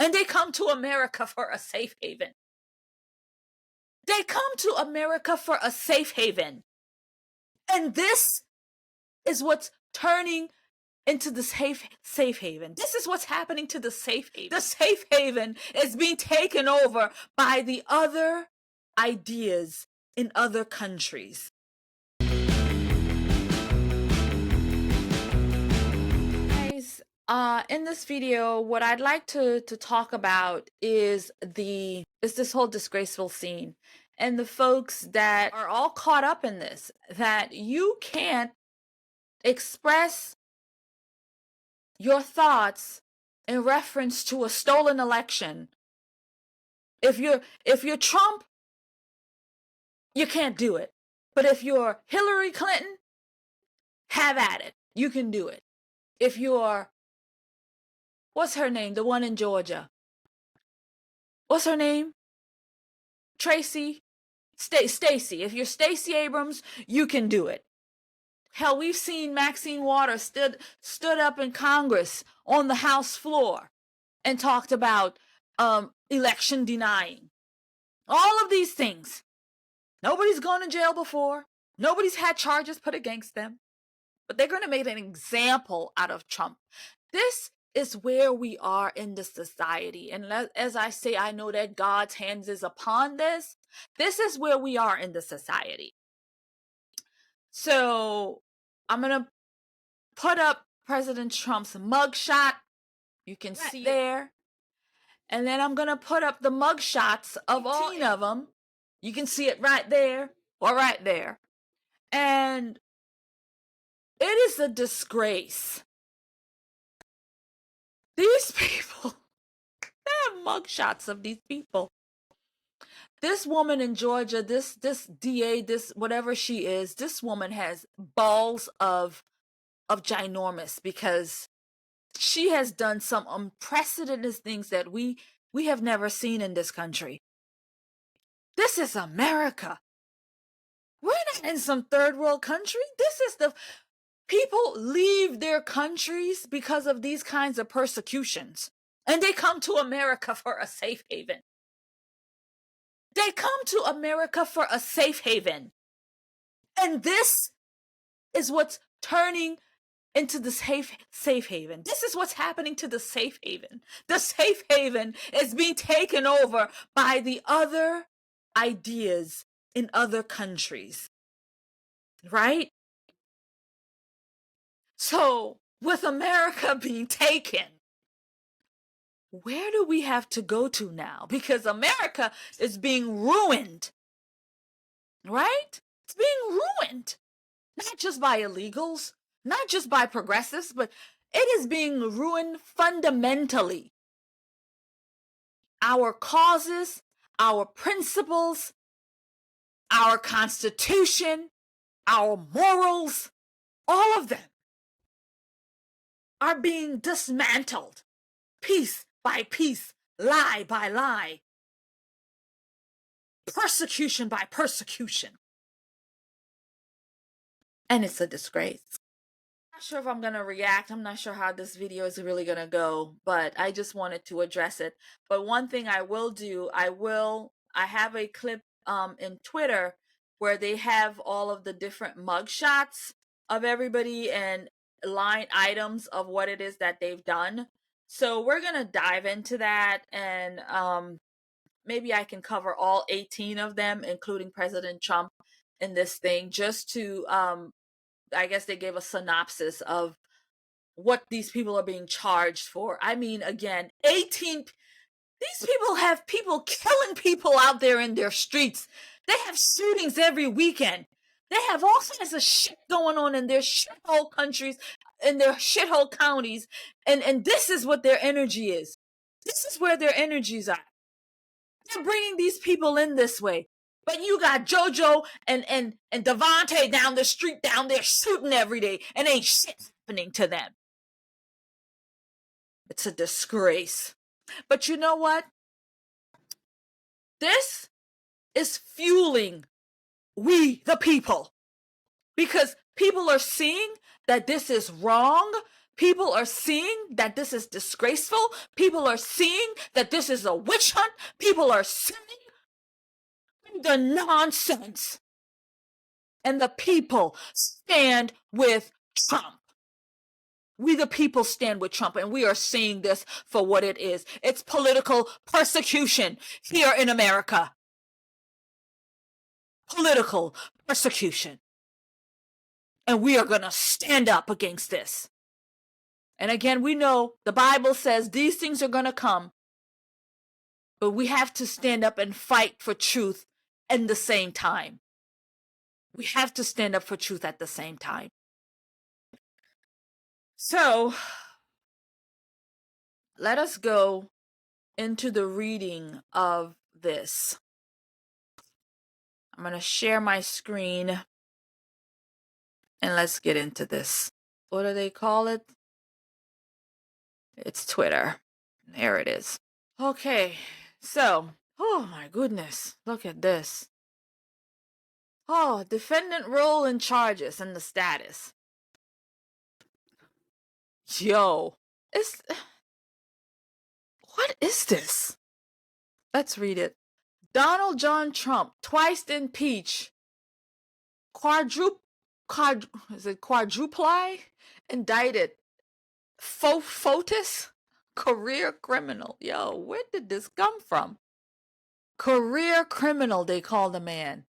and they come to America for a safe haven. They come to America for a safe haven. And this is what's turning into the safe haven. This is what's happening to the safe haven. The safe haven is being taken over by the other ideas in other countries. Guys, in this video, what I'd like to talk about is this whole disgraceful scene and the folks that are all caught up in this, that you can't express your thoughts in reference to a stolen election. If you're Trump, you can't do it. But if you're Hillary Clinton, have at it. You can do it. If you're, what's her name? The one in Georgia. What's her name? Stacey. If you're Stacey Abrams, you can do it. Hell, we've seen Maxine Waters stood up in Congress on the House floor and talked about election denying. All of these things. Nobody's gone to jail before. Nobody's had charges put against them. But they're going to make an example out of Trump. This is where we are in the society. And as I say, I know that God's hands is upon this. This is where we are in the society. So I'm going to put up President Trump's mugshot. You can see there. And then I'm going to put up the mugshots of all 18 of them. You can see it right there or right there. And it is a disgrace. These people, they have mugshots of these people. This woman in Georgia, this DA, this whatever she is, this woman has balls of ginormous, because she has done some unprecedented things that we have never seen in this country. This is America. We're not in some third world country. This is people leave their countries because of these kinds of persecutions, and they come to America for a safe haven. They come to America for a safe haven. And this is what's turning into the safe haven. This is what's happening to the safe haven. The safe haven is being taken over by the other ideas in other countries. Right? So, with America being taken, where do we have to go to now? Because America is being ruined, right? It's being ruined, not just by illegals, not just by progressives, but it is being ruined fundamentally. Our causes, our principles, our Constitution, our morals, all of them are being dismantled, piece by piece, lie by lie, persecution by persecution. And it's a disgrace. I'm not sure if I'm going to react. I'm not sure how this video is really going to go, but I just wanted to address it. But one thing I will do, I have a clip in Twitter where they have all of the different mugshots of everybody and line items of what it is that they've done. So we're going to dive into that, and maybe I can cover all 18 of them, including President Trump, in this thing, just to, I guess they gave a synopsis of what these people are being charged for. I mean, again, 18, these people have people killing people out there in their streets. They have shootings every weekend. They have all kinds of shit going on in their shithole countries, in their shithole counties, and this is what their energy is. This is where their energies are. They're bringing these people in this way. But you got JoJo and Devontae down the street down there shooting every day, and ain't shit happening to them. It's a disgrace. But you know what? This is fueling we, the people. Because people are seeing that this is wrong. People are seeing that this is disgraceful. People are seeing that this is a witch hunt. People are seeing the nonsense. And the people stand with Trump. We the people stand with Trump, and we are seeing this for what it is. It's political persecution here in America. Political persecution. And we are going to stand up against this. And again, we know the Bible says these things are going to come, but we have to stand up and fight for truth at the same time. We have to stand up for truth at the same time. So, let us go into the reading of this. I'm going to share my screen and let's get into this. What do they call it? It's Twitter. There it is. Okay, so, oh my goodness, look at this. Oh, defendant role in charges and the status. Yo, what is this? Let's read it. Donald John Trump, twice impeached, quadruply indicted, FOTUS, career criminal. Yo, where did this come from? Career criminal, they call the man.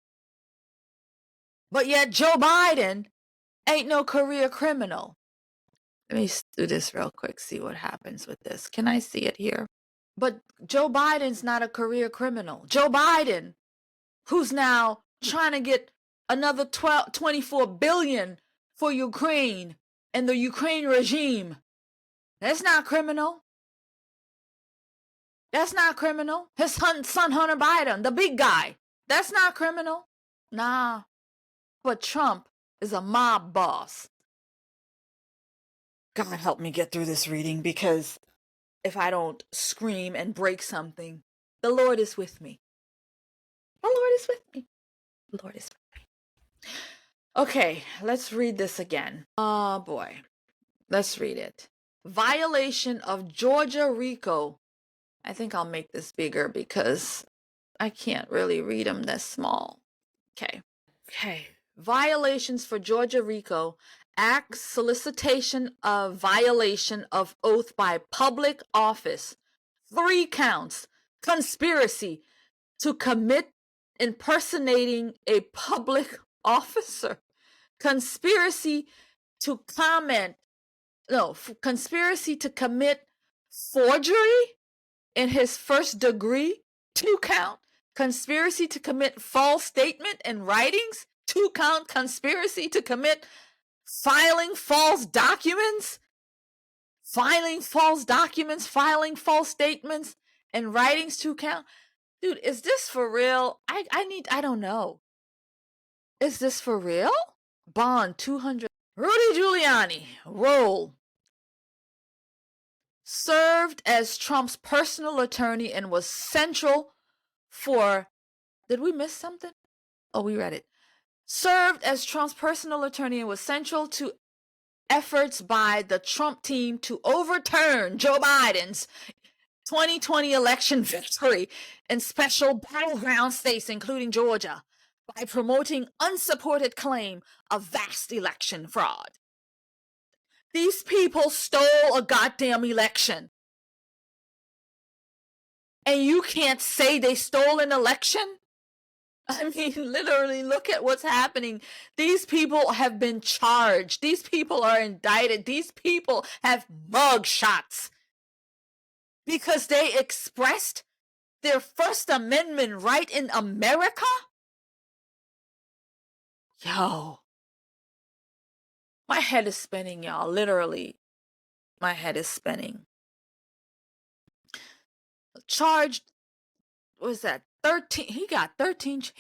But yet Joe Biden ain't no career criminal. Let me do this real quick, see what happens with this. Can I see it here? But Joe Biden's not a career criminal. Joe Biden, who's now trying to get another 24 billion for Ukraine and the Ukraine regime. That's not criminal. That's not criminal. His son Hunter Biden, the big guy. That's not criminal. Nah. But Trump is a mob boss. God help me get through this reading, because if I don't scream and break something, the Lord is with me. The Lord is with me. The Lord is with me. Okay, let's read this again. Oh boy. Let's read it. Violation of Georgia RICO. I think I'll make this bigger because I can't really read them this small. Okay. Violations for Georgia RICO Act solicitation of violation of oath by public office. 3 counts. Conspiracy to commit impersonating a public officer. Conspiracy to conspiracy to commit forgery in his first degree. 2 count. Conspiracy to commit false statement in writings. 2 count. Conspiracy to commit filing false documents, filing false statements and writings. 2 count. Dude, is this for real? I don't know. Is this for real? Bond 200. Rudy Guliani, role. Served as Trump's personal attorney and was central for, did we miss something? Oh, we read it. Served as Trump's personal attorney and was central to efforts by the Trump team to overturn Joe Biden's 2020 election victory in special battleground states, including Georgia, by promoting unsupported claim of vast election fraud. These people stole a goddamn election. And you can't say they stole an election? I mean, literally, look at what's happening. These people have been charged. These people are indicted. These people have mug shots because they expressed their First Amendment right in America? Yo. My head is spinning, y'all. Literally, my head is spinning. Charged, what was that? 13. He got 13 charges.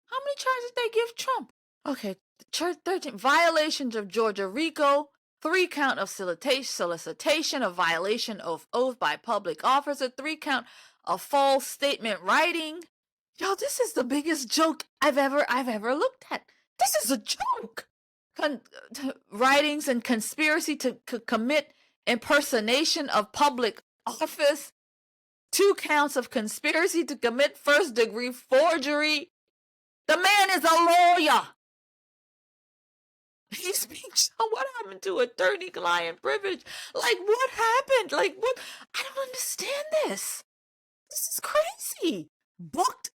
How many charges did they give Trump? Okay, 13 violations of Georgia RICO, 3 count of solicitation of violation of oath by public officer, 3 count of false statement writing. Yo, this is the biggest joke I've ever looked at. This is a joke. writings and conspiracy to commit impersonation of public office, 2 counts of conspiracy to commit first-degree forgery. The man is a lawyer. He's being shown. What happened to attorney-client privilege? Like, what happened? Like, what? I don't understand this. This is crazy. Booked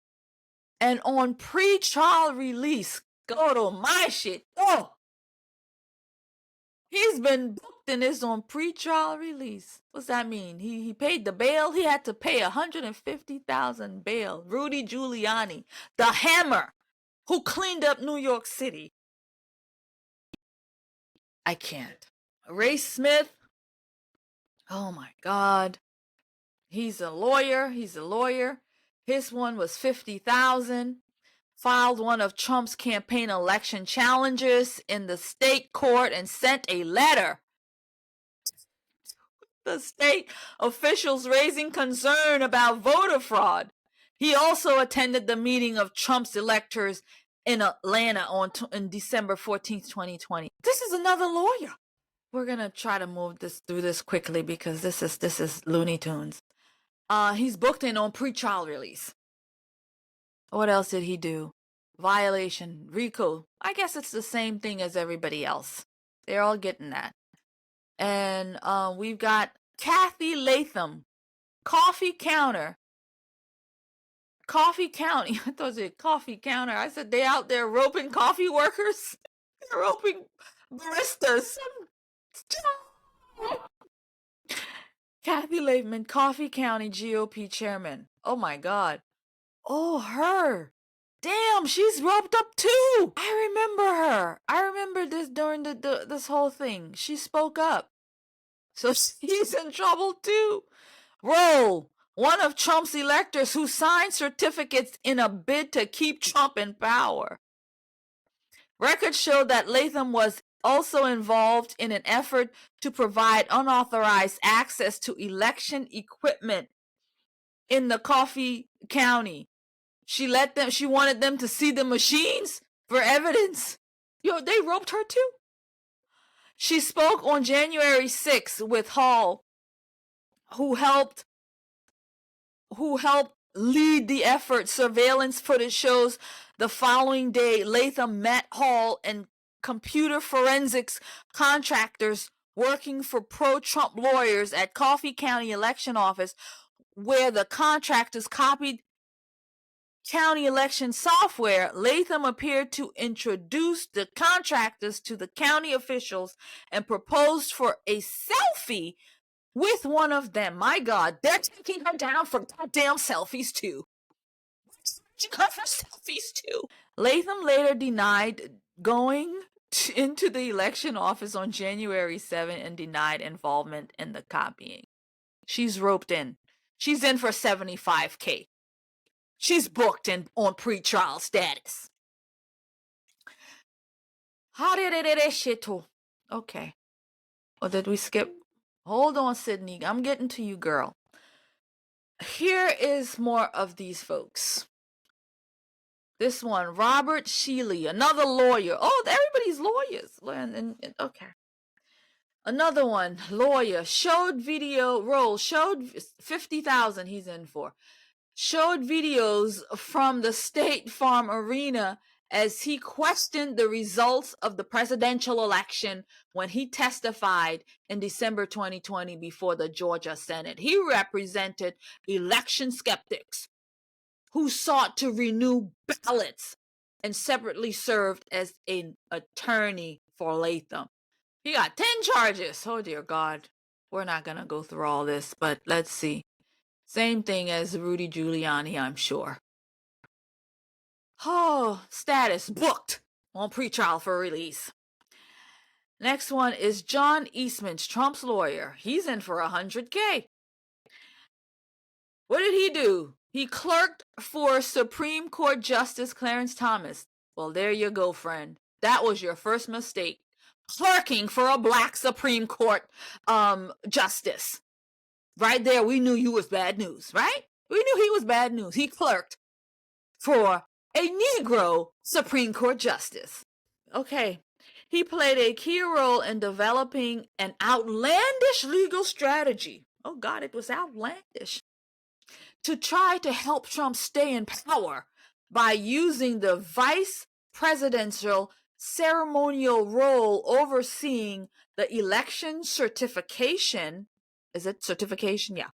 and on pre-trial release. Go to my shit. Oh. He's been booked and is on pre-trial release. What's that mean? He paid the bail. He had to pay $150,000 bail. Rudy Giuliani, the hammer who cleaned up New York City. I can't. Ray Smith. Oh my God. He's a lawyer. His one was $50,000. Filed one of Trump's campaign election challenges in the state court and sent a letter. The state officials raising concern about voter fraud. He also attended the meeting of Trump's electors in Atlanta on December 14th, 2020. This is another lawyer. We're gonna try to move through this quickly because this is Looney Tunes. He's booked in on pre-trial release. What else did he do? Violation, RICO. I guess it's the same thing as everybody else. They're all getting that. And we've got Kathy Latham, Coffee County. I thought it was Coffee Counter. I said they out there roping coffee workers. They're roping baristas. Kathy Latham, Coffee County GOP chairman. Oh my God. Oh, her. Damn, she's roped up too. I remember her. I remember this during this whole thing. She spoke up. So she's in trouble too. Roll. One of Trump's electors who signed certificates in a bid to keep Trump in power. Records show that Latham was also involved in an effort to provide unauthorized access to election equipment in the Coffee County. She wanted them to see the machines for evidence. They roped her too. She spoke on January 6th with Hall, who helped lead the effort. Surveillance footage shows the following day Latham met Hall and computer forensics contractors working for pro-Trump lawyers at Coffee County election office, where the contractors copied county election software. Latham appeared to introduce the contractors to the county officials and proposed for a selfie with one of them. My God, they're taking her down for goddamn selfies too. She got for selfies too. Latham later denied going into the election office on January 7 and denied involvement in the copying. She's roped in. She's in for $75K. She's booked in on pre-trial status. Okay. Or did we skip? Hold on, Sydney. I'm getting to you, girl. Here is more of these folks. This one, Robert Shealy, another lawyer. Oh, everybody's lawyers. Okay. Another one, lawyer, showed 50,000 he's in for. Showed videos from the State Farm Arena as he questioned the results of the presidential election when he testified in December 2020 before the Georgia Senate. He represented election skeptics who sought to renew ballots and separately served as an attorney for Latham. He got 10 charges. Oh, dear God. We're not going to go through all this, but let's see. Same thing as Rudy Giuliani, I'm sure. Oh, status booked on pretrial for release. Next one is John Eastman, Trump's lawyer. He's in for $100K. What did he do? He clerked for Supreme Court Justice Clarence Thomas. Well, there you go, friend. That was your first mistake. Clerking for a black Supreme Court justice. Right there, we knew you was bad news, right? We knew he was bad news. He clerked for a Negro Supreme Court justice. Okay. He played a key role in developing an outlandish legal strategy. Oh God, it was outlandish. To try to help Trump stay in power by using the vice presidential ceremonial role overseeing the election certification. Is it certification? Yeah.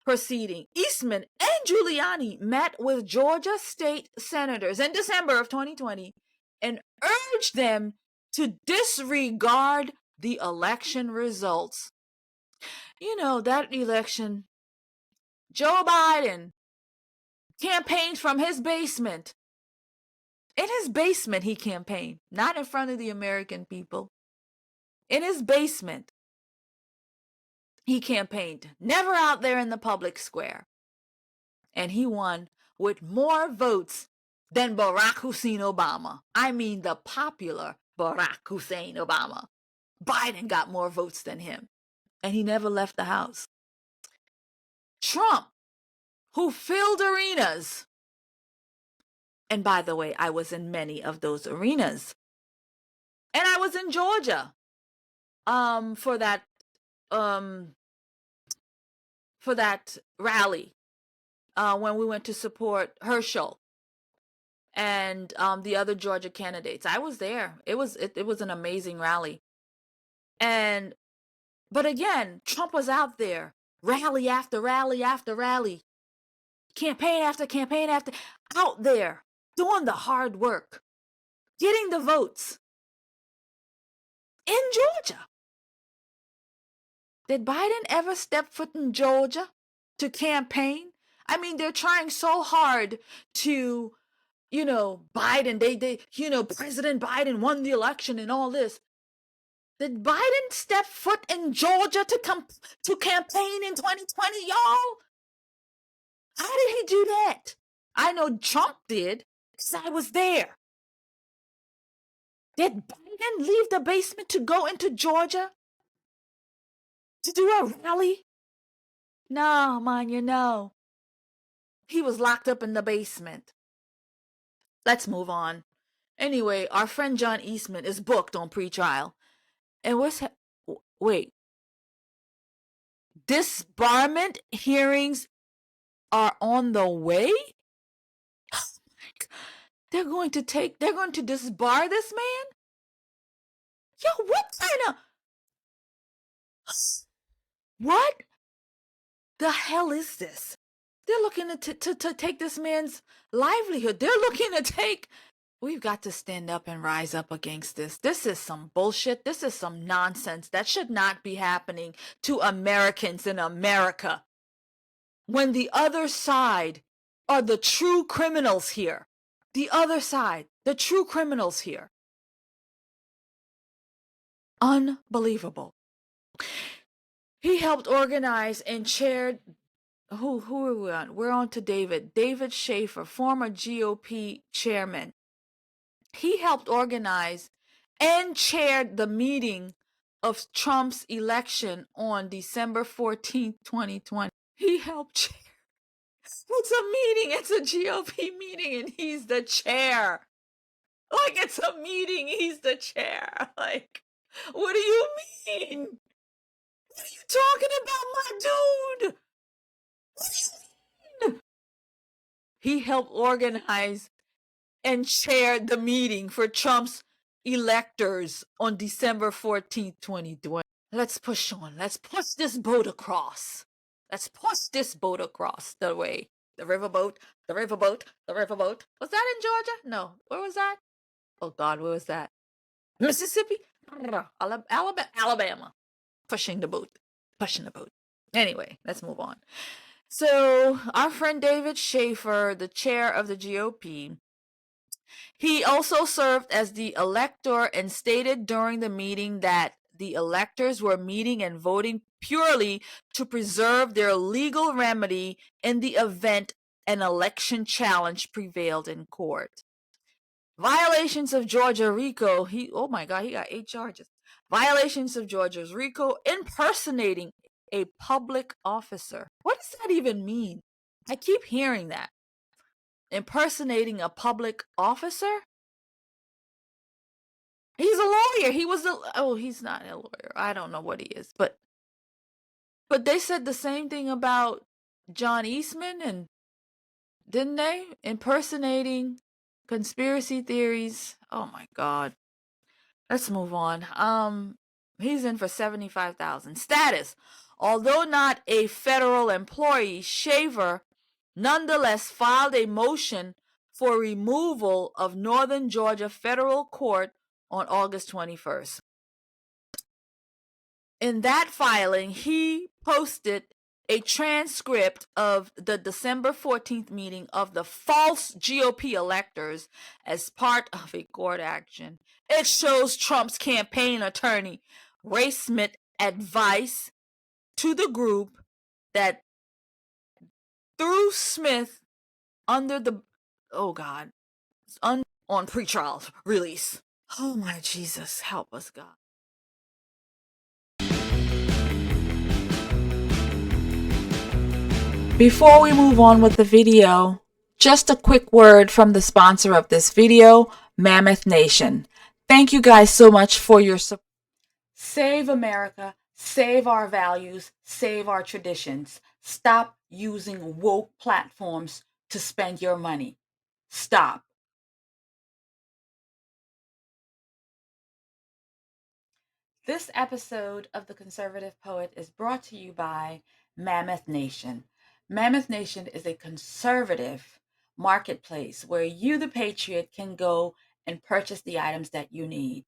Proceeding. Eastman and Giuliani met with Georgia state senators in December of 2020 and urged them to disregard the election results. You know, that election, Joe Biden campaigned from his basement. In his basement, he campaigned, not in front of the American people. In his basement, he campaigned, never out there in the public square. And he won with more votes than Barack Hussein Obama. I mean, the popular Barack Hussein Obama. Biden got more votes than him, and he never left the house. Trump, who filled arenas, and by the way, I was in many of those arenas. And I was in Georgia for that rally when we went to support Herschel and the other Georgia candidates. I was there. It was an amazing rally. But again, Trump was out there, rally after rally after rally, campaign after campaign after, out there doing the hard work, getting the votes in Georgia. Did Biden ever step foot in Georgia to campaign? I mean, they're trying so hard to, Biden, President Biden won the election and all this. Did Biden step foot in Georgia to campaign in 2020, y'all? How did he do that? I know Trump did, because I was there. Did Biden leave the basement to go into Georgia to do a rally? No, Amania, no. He was locked up in the basement. Let's move on. Anyway, our friend John Eastman is booked on pretrial. And wait. Disbarment hearings are on the way? Oh my God. They're going to disbar this man? Yo, what kind of... What the hell is this? They're looking to take this man's livelihood. They're looking to take... We've got to stand up and rise up against this. This is some bullshit. This is some nonsense that should not be happening to Americans in America. When the other side are the true criminals here. The other side, the true criminals here. Unbelievable. He helped organize and chaired... Who are we on? We're on to David. David Schaefer, former GOP chairman. He helped organize and chaired the meeting of Trump's election on December 14th, 2020. He helped chair. It's a meeting. It's a GOP meeting, and he's the chair. Like, it's a meeting. He's the chair. Like, what do you mean? What are you talking about, my dude? What do you mean? He helped organize and chaired the meeting for Trump's electors on December 14th, 2020. Let's push on. Let's push this boat across. Let's push this boat across the way. The riverboat, the riverboat, the riverboat. Was that in Georgia? No. Where was that? Oh, God, where was that? Mississippi? Alabama. Pushing the boat. Pushing the boat. Anyway, let's move on. So, our friend David Schaefer, the chair of the GOP, he also served as the elector and stated during the meeting that the electors were meeting and voting purely to preserve their legal remedy in the event an election challenge prevailed in court. Violations of Georgia RICO, oh my God, he got 8 charges. Violations of Georgia's RICO, impersonating a public officer. What does that even mean? I keep hearing that. Impersonating a public officer? He's a lawyer. He was he's not a lawyer. I don't know what he is, but they said the same thing about John Eastman, and didn't they? Impersonating conspiracy theories. Oh my God. Let's move on. He's in for 75,000. Status. Although not a federal employee, Shaver nonetheless filed a motion for removal of Northern Georgia federal court on August 21st. In that filing, he posted a transcript of the December 14th meeting of the false GOP electors as part of a court action. It shows Trump's campaign attorney, Ray Smith, advice to the group that threw Smith under the, oh God, on pretrial release. Oh my Jesus, help us, God. Before we move on with the video, just a quick word from the sponsor of this video, Mammoth Nation. Thank you guys so much for your support. Save America, save our values, save our traditions. Stop using woke platforms to spend your money. Stop. This episode of The Conservative Poet is brought to you by Mammoth Nation. Mammoth Nation is a conservative marketplace where you, the patriot, can go and purchase the items that you need.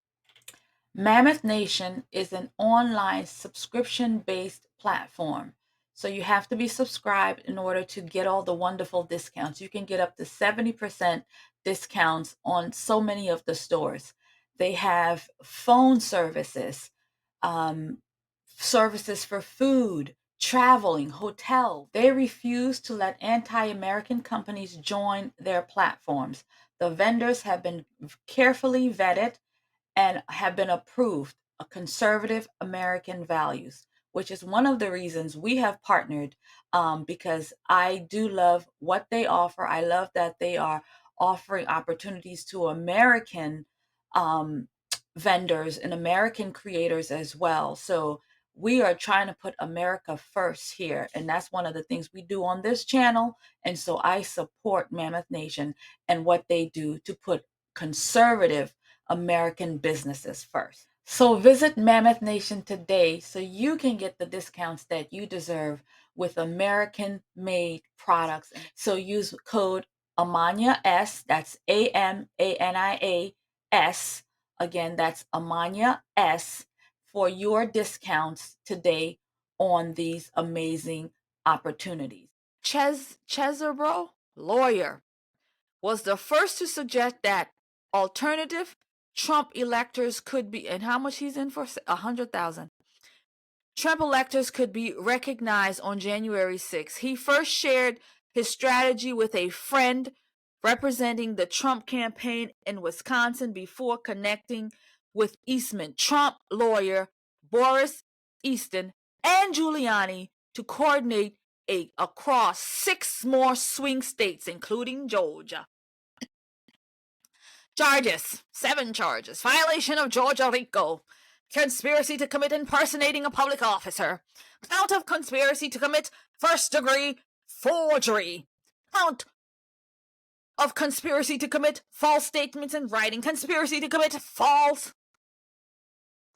Mammoth Nation is an online subscription-based platform. So you have to be subscribed in order to get all the wonderful discounts. You can get up to 70% discounts on so many of the stores. They have phone services, services for food, traveling, hotel. They refuse to let anti-American companies join their platforms. The vendors have been carefully vetted and have been approved of conservative American values, which is one of the reasons we have partnered, because I do love what they offer. I love that they are offering opportunities to American vendors and American creators as well. So we are trying to put America first here. And that's one of the things we do on this channel. And so I support Mammoth Nation and what they do to put conservative American businesses first. So visit Mammoth Nation today so you can get the discounts that you deserve with American made products. So use code AmaniaS, that's AMANIAS. Again, that's AmaniaS for your discounts today on these amazing opportunities. Chesebro, lawyer, was the first to suggest that alternative Trump electors could be, and how much he's in for? 100,000. Trump electors could be recognized on January 6th. He first shared his strategy with a friend representing the Trump campaign in Wisconsin before connecting with Eastman, Trump lawyer Boris Easton, and Giuliani to coordinate across 6 more swing states, including Georgia. Charges. 7 charges. Violation of Georgia RICO. Conspiracy to commit impersonating a public officer. Count of conspiracy to commit first-degree forgery. Count of conspiracy to commit false statements in writing. Conspiracy to commit false.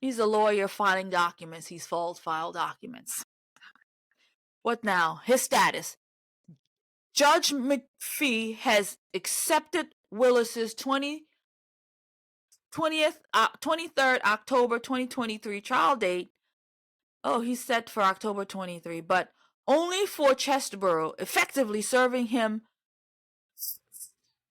He's a lawyer filing documents. He's false file documents. What now? His status. Judge McPhee has accepted Willis's 23rd October 2023 trial date. Oh, he's set for October 23, but only for Chesebro, effectively serving him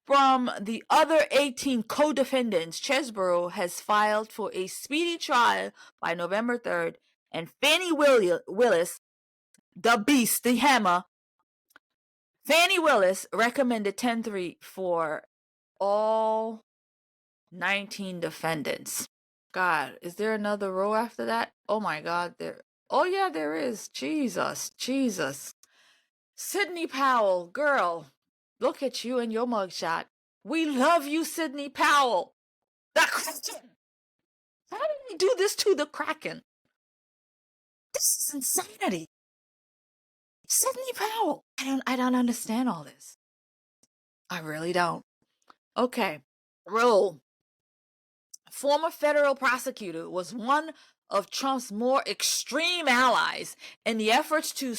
from the other 18 co-defendants. Chesebro has filed for a speedy trial by November 3rd, and Fannie Willis, the beast, the hammer, Fannie Willis recommended 10-3 for all 19 defendants. God, is there another row after that? Oh my God, there. Oh yeah, there is. Jesus. Sidney Powell, girl, look at you and your mugshot. We love you, Sidney Powell. The Christian. How did they do this to the Kraken? This is insanity. Sidney Powell. I don't understand all this. I really don't. Okay. Roll. Former federal prosecutor was one of Trump's more extreme allies in the efforts to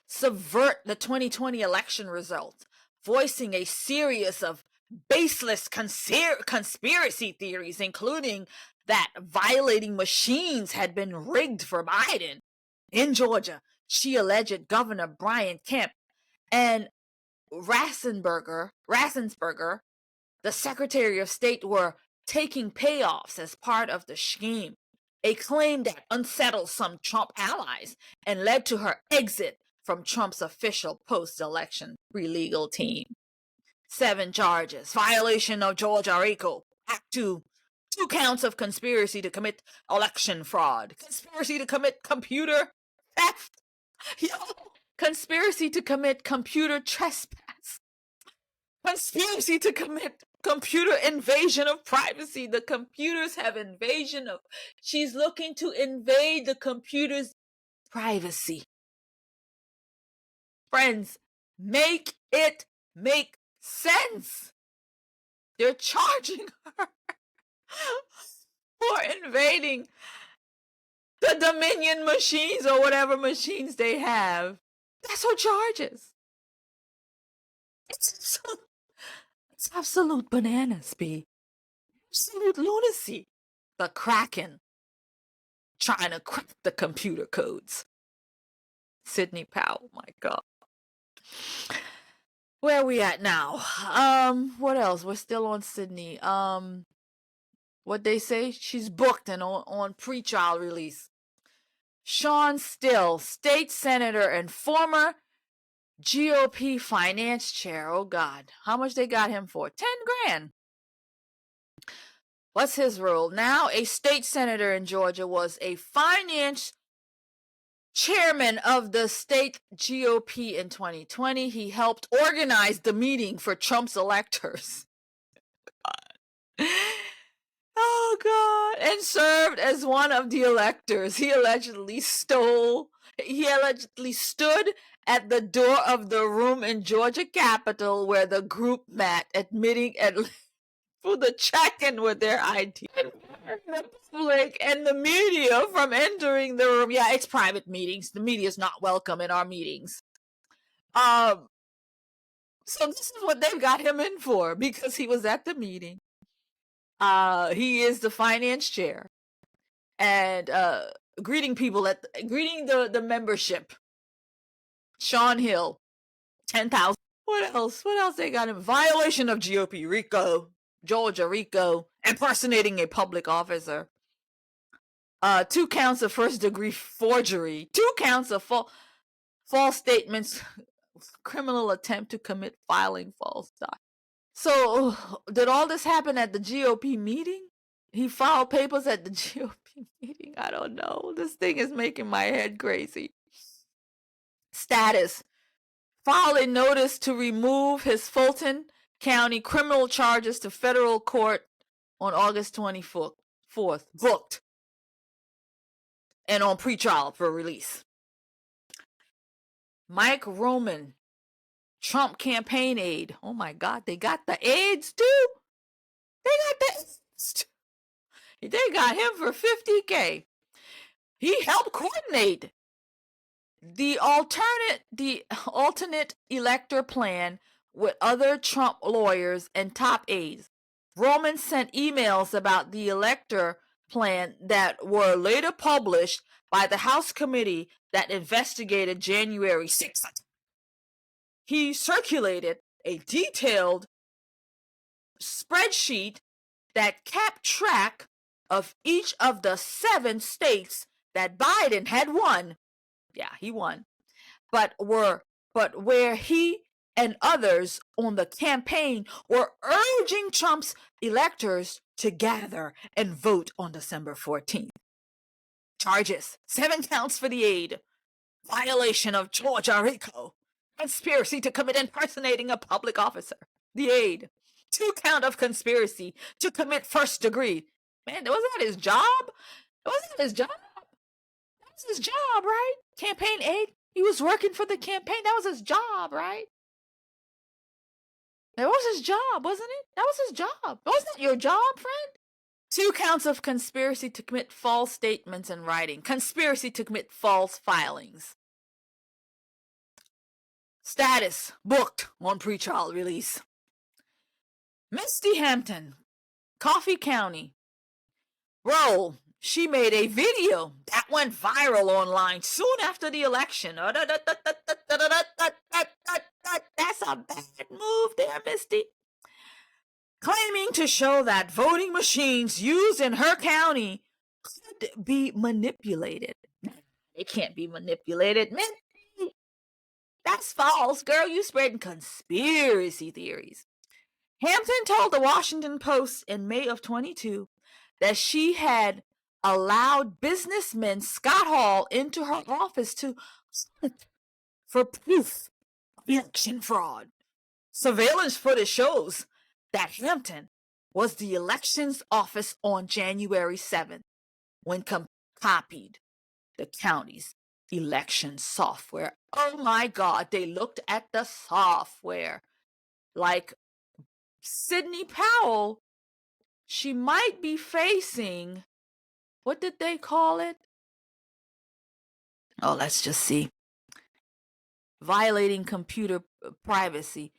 subvert the 2020 election results, voicing a series of baseless conspiracy theories, including that violating machines had been rigged for Biden. In Georgia, she alleged Governor Brian Kemp and Rassensberger, the Secretary of State, were taking payoffs as part of the scheme, a claim that unsettled some Trump allies and led to her exit from Trump's official post-election legal team. 7 charges: violation of Georgia RICO, Act 2, 2 counts of conspiracy to commit election fraud, conspiracy to commit computer theft, conspiracy to commit computer trespass, conspiracy to commit computer invasion of privacy. The computers have invasion of... She's looking to invade the computer's privacy. Friends, make it make sense. They're charging her for invading the Dominion machines or whatever machines they have. That's her charges. It's absolute bananas, B. Absolute lunacy. The Kraken trying to crack the computer codes. Sidney Powell, my God. Where are we at now? What else? We're still on Sidney. What they say? She's booked and on pre-trial release. Sean Still, state senator and former GOP finance chair. Oh God, how much they got him for? 10 grand. What's his role? Now a state senator in Georgia, was a finance chairman of the state GOP in 2020. He helped organize the meeting for Trump's electors. Oh God. And served as one of the electors. He allegedly stood at the door of the room in Georgia Capitol where the group met, admitting for the check-in with their ID. The public and the media from entering the room. Yeah, it's private meetings. The media is not welcome in our meetings. So this is what they've got him in for, because he was at the meeting. He is the finance chair and greeting people greeting the membership. Sean Hill, 10,000. What else? What else they got him? Violation of GOP RICO, Georgia RICO, impersonating a public officer. 2 counts of first-degree forgery. 2 counts of false statements. Criminal attempt to commit filing false documents. So, did all this happen at the GOP meeting? He filed papers at the GOP meeting? I don't know. This thing is making my head crazy. Status: filed a notice to remove his Fulton County criminal charges to federal court on August 24th. Booked. And on pretrial for release. Mike Roman, Trump campaign aide. Oh my God, they got the aides too. They got him for $50K. He helped coordinate the alternate elector plan with other Trump lawyers and top aides. Roman sent emails about the elector plan that were later published by the House committee that investigated January 6th. He circulated a detailed spreadsheet that kept track of each of the 7 states that Biden had won. Yeah, he won. But where he and others on the campaign were urging Trump's electors to gather and vote on December 14th. Charges: 7 counts for the aide, violation of Georgia RICO, conspiracy to commit impersonating a public officer, the aide, 2 count of conspiracy to commit first degree Man, wasn't that his job? Wasn't that his job? That was his job, right? Campaign aide. He was working for the campaign. That was his job, right? That was his job, wasn't it? That was his job. Wasn't that your job, friend? 2 counts of conspiracy to commit false statements in writing. Conspiracy to commit false filings. Status booked on pretrial release. Misty Hampton, Coffee County. Roll. She made a video that went viral online soon after the election. That's a bad move there, Misty. Claiming to show that voting machines used in her county could be manipulated. They can't be manipulated. Misty, that's false, girl. You spreading conspiracy theories. Hampton told the Washington Post in May of 22 that she had allowed businessman Scott Hall into her office to hunt for proof of election fraud. Surveillance footage shows that Hampton was the elections office on January 7th when copied the county's election software. Oh my God, they looked at the software. Like Sidney Powell, she might be facing, what did they call it? Oh, let's just see. Violating computer privacy.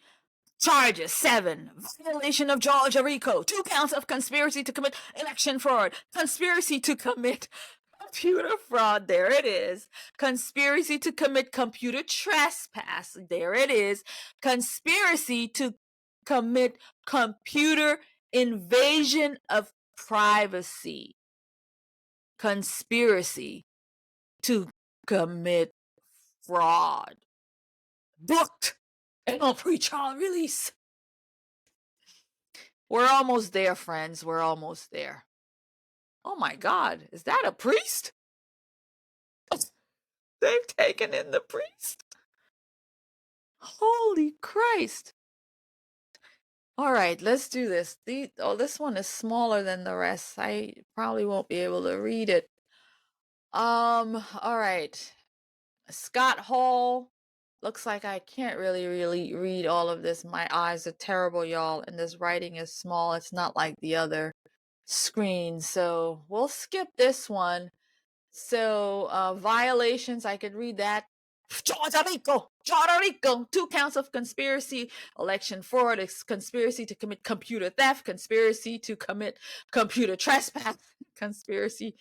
Charges 7. Violation of Georgia RICO. 2 counts of conspiracy to commit election fraud. Conspiracy to commit computer fraud. There it is. Conspiracy to commit computer trespass. There it is. Conspiracy to commit computer invasion of privacy. Conspiracy to commit fraud. Booked and on pretrial release. We're almost there, friends. We're almost there. Oh my God, is that a priest? They've taken in the priest. Holy Christ. All right, let's do this. This one is smaller than the rest. I probably won't be able to read it. All right. Scott Hall. Looks like I can't really read all of this. My eyes are terrible, y'all, and this writing is small. It's not like the other screen, so we'll skip this one. So, violations, I could read that. Georgia RICO, 2 counts of conspiracy, election fraud, conspiracy to commit computer theft, conspiracy to commit computer trespass, conspiracy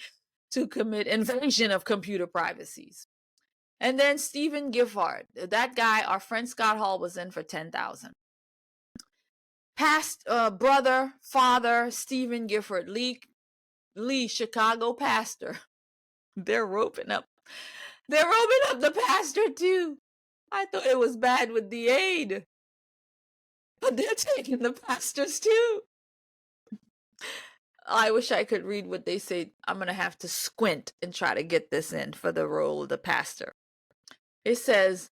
to commit invasion of computer privacies. And then Stephen Gifford, that guy, our friend Scott Hall, was in for $10,000. Past brother, father, Stephen Gifford, Lee, Chicago pastor. They're roping up the pastor too. I thought it was bad with the aide, but they're taking the pastors too. I wish I could read what they say. I'm gonna have to squint and try to get this in for the role of the pastor. It says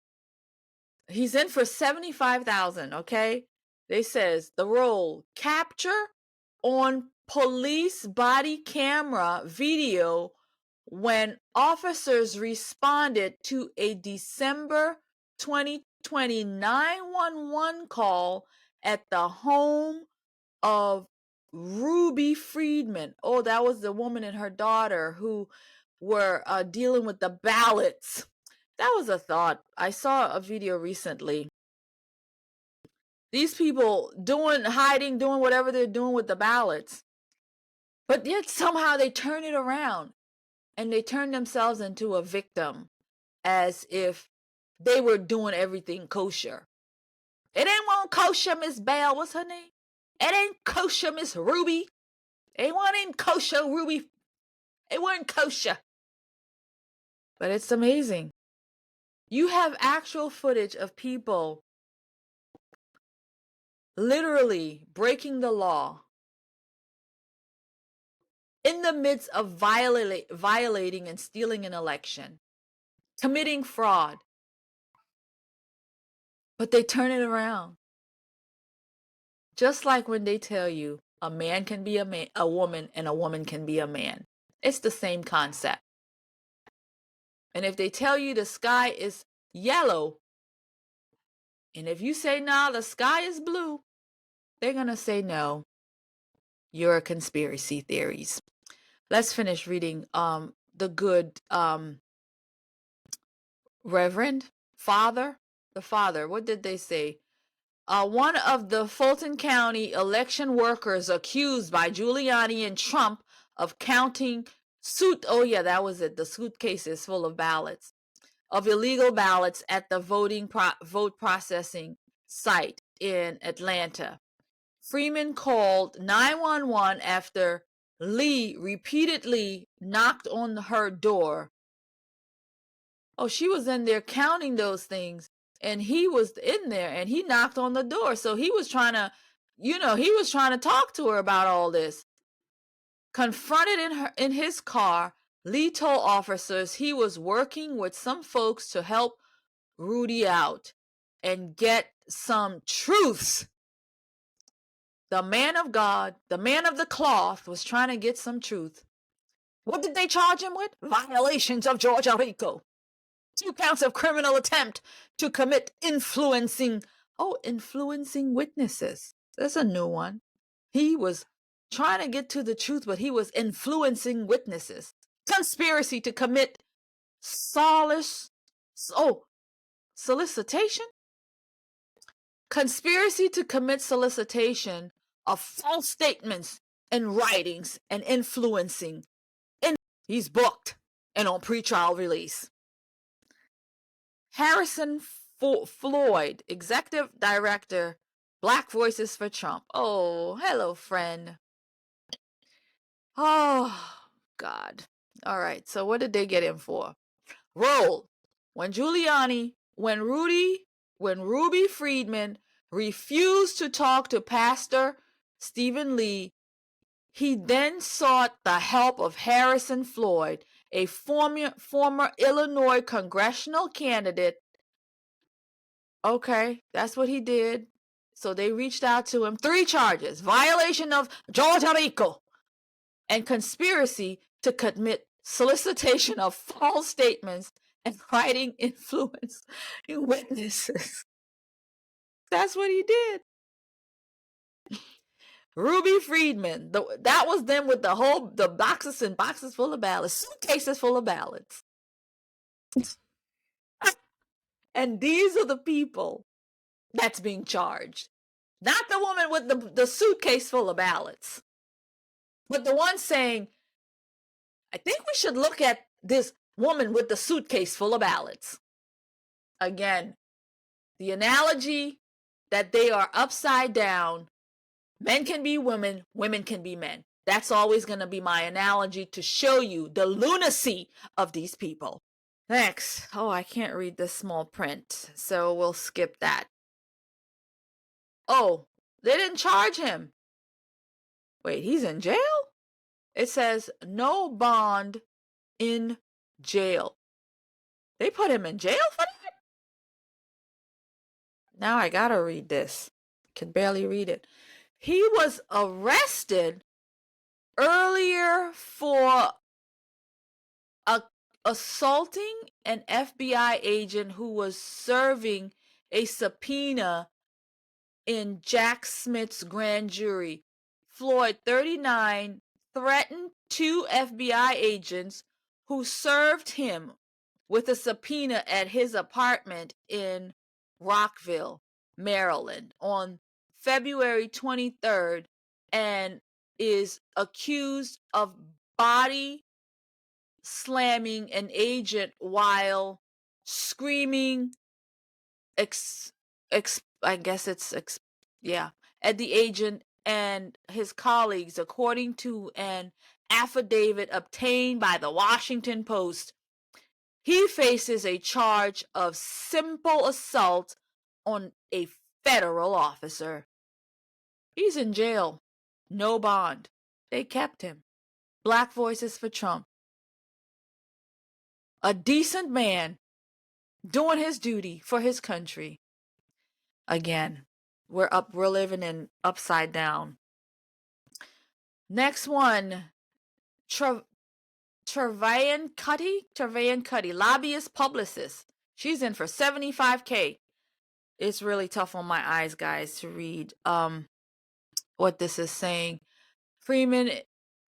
he's in for $75,000, okay? They says the role, capture on police body camera video when officers responded to a December 2020 911 call at the home of Ruby Friedman. Oh, that was the woman and her daughter who were dealing with the ballots. That was a thought. I saw a video recently. These people doing whatever they're doing with the ballots. But yet somehow they turn it around and they turn themselves into a victim as if they were doing everything kosher. It ain't one kosher, Miss Bell. What's her name? It ain't kosher, Miss Ruby. It wasn't kosher, Ruby. It wasn't kosher. But it's amazing. You have actual footage of people literally breaking the law in the midst of violating and stealing an election, committing fraud. But they turn it around. Just like when they tell you A man can be a woman, and a woman can be a man. It's the same concept. And if they tell you the sky is yellow, and if you say, nah, the sky is blue, they're going to say, no, you're conspiracy theories. Let's finish reading the good Reverend Father. The father, what did they say? One of the Fulton County election workers accused by Giuliani and Trump of counting that was it, the suitcases full of ballots, of illegal ballots at the vote processing site in Atlanta. Freeman called 911 after Lee repeatedly knocked on her door. Oh, she was in there counting those things, and he was in there, and he knocked on the door. So he was trying to, talk to her about all this. Confronted in his car, Lee told officers he was working with some folks to help Rudy out and get some truths. The man of God, the man of the cloth, was trying to get some truth. What did they charge him with? Violations of Georgia RICO. 2 counts of criminal attempt to commit influencing witnesses. That's a new one. He was trying to get to the truth, but he was influencing witnesses. Conspiracy to commit solicitation? Conspiracy to commit solicitation of false statements and writings and influencing. He's booked and on pretrial release. Harrison Floyd, Executive Director, Black Voices for Trump. Oh, hello, friend. Oh, God. All right, so what did they get him for? Roll. When Ruby Friedman refused to talk to Pastor Stephen Lee, he then sought the help of Harrison Floyd, a former Illinois congressional candidate. Okay, that's what he did. So they reached out to him. 3 charges: violation of Georgia RICO and conspiracy to commit solicitation of false statements and writing influence witnesses. That's what he did. Ruby Friedman, that was them with the boxes and boxes full of ballots, suitcases full of ballots. And these are the people that's being charged. Not the woman with the suitcase full of ballots, but the one saying, I think we should look at this woman with the suitcase full of ballots. Again, the analogy that they are upside down. Men can be women, women can be men. That's always going to be my analogy to show you the lunacy of these people. Next. Oh, I can't read this small print, so we'll skip that. Oh, they didn't charge him. Wait, he's in jail? It says no bond in jail. They put him in jail for that? Now I gotta read this. Can barely read it. He was arrested earlier for assaulting an FBI agent who was serving a subpoena in Jack Smith's grand jury. Floyd, 39, threatened 2 FBI agents who served him with a subpoena at his apartment in Rockville, Maryland on February 23rd and is accused of body slamming an agent while screaming at the agent and his colleagues, according to an affidavit obtained by the Washington Post. He faces a charge of simple assault on a federal officer. He's in jail. No bond. They kept him. Black Voices for Trump. A decent man doing his duty for his country. Again, we're living in upside down. Next one, Trevayan Cuddy, lobbyist publicist. She's in for $75K. It's really tough on my eyes, guys, to read what this is saying. Freeman,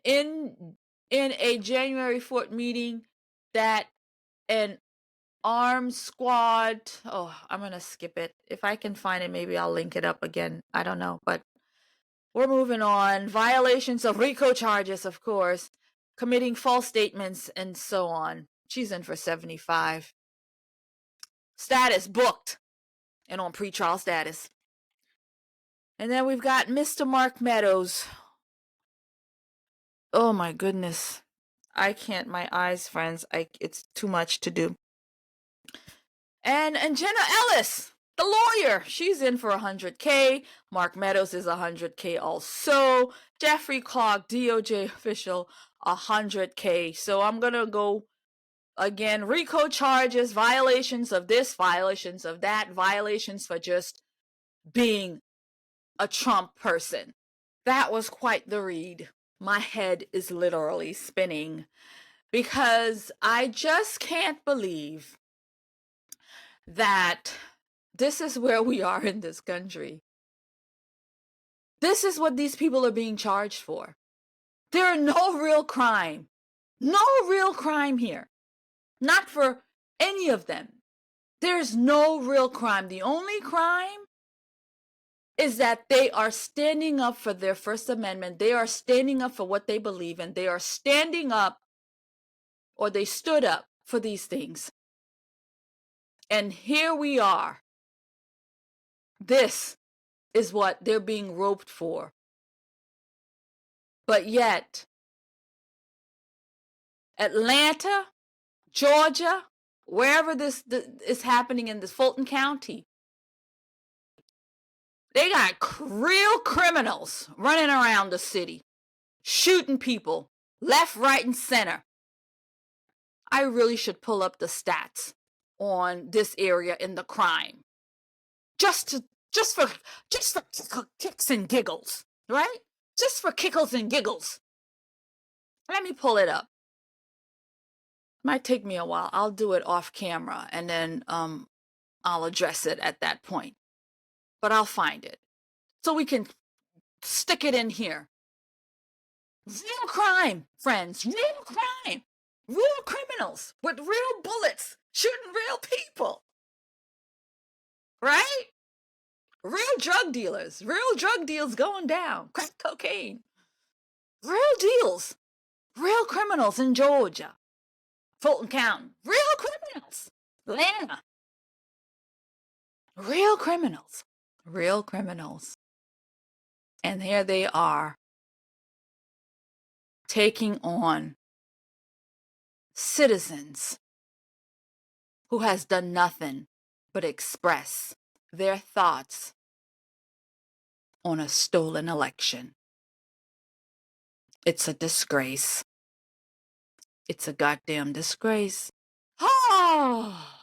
in a January 4th meeting, that an armed squad. Oh, I'm gonna skip it. If I can find it, maybe I'll link it up again. I don't know, but we're moving on. Violations of RICO charges, of course, committing false statements, and so on. She's in for 75. Status booked and on pretrial status. And then we've got Mr. Mark Meadows. Oh my goodness. I can't, my eyes, friends. It's too much to do. And Jenna Ellis, the lawyer, she's in for 100K. Mark Meadows is 100K also. Jeffrey Clark, DOJ official, 100K. So I'm gonna go again. RICO charges, violations of this, violations of that, violations for just being a Trump person. That was quite the read. My head is literally spinning because I just can't believe that this is where we are in this country. This is what these people are being charged for. There are no real crime. No real crime here. Not for any of them. There's no real crime. The only crime is that they are standing up for their First Amendment. They are standing up for what they believe in. They are standing up, or they stood up for these things. And here we are. This is what they're being roped for. But yet, Atlanta, Georgia, wherever this is happening in this Fulton County, they got real criminals running around the city, shooting people left, right, and center. I really should pull up the stats on this area in the crime, just for kicks and giggles, right? Just for kickles and giggles. Let me pull it up. Might take me a while. I'll do it off camera, and then I'll address it at that point. But I'll find it so we can stick it in here. Real crime, friends. Real crime. Real criminals with real bullets shooting real people. Right? Real drug dealers. Real drug deals going down. Crack cocaine. Real deals. Real criminals in Georgia. Fulton County. Real criminals. Atlanta. Real criminals. Real criminals. And here they are, taking on citizens who has done nothing but express their thoughts on a stolen election. It's a disgrace. It's a goddamn disgrace. Oh!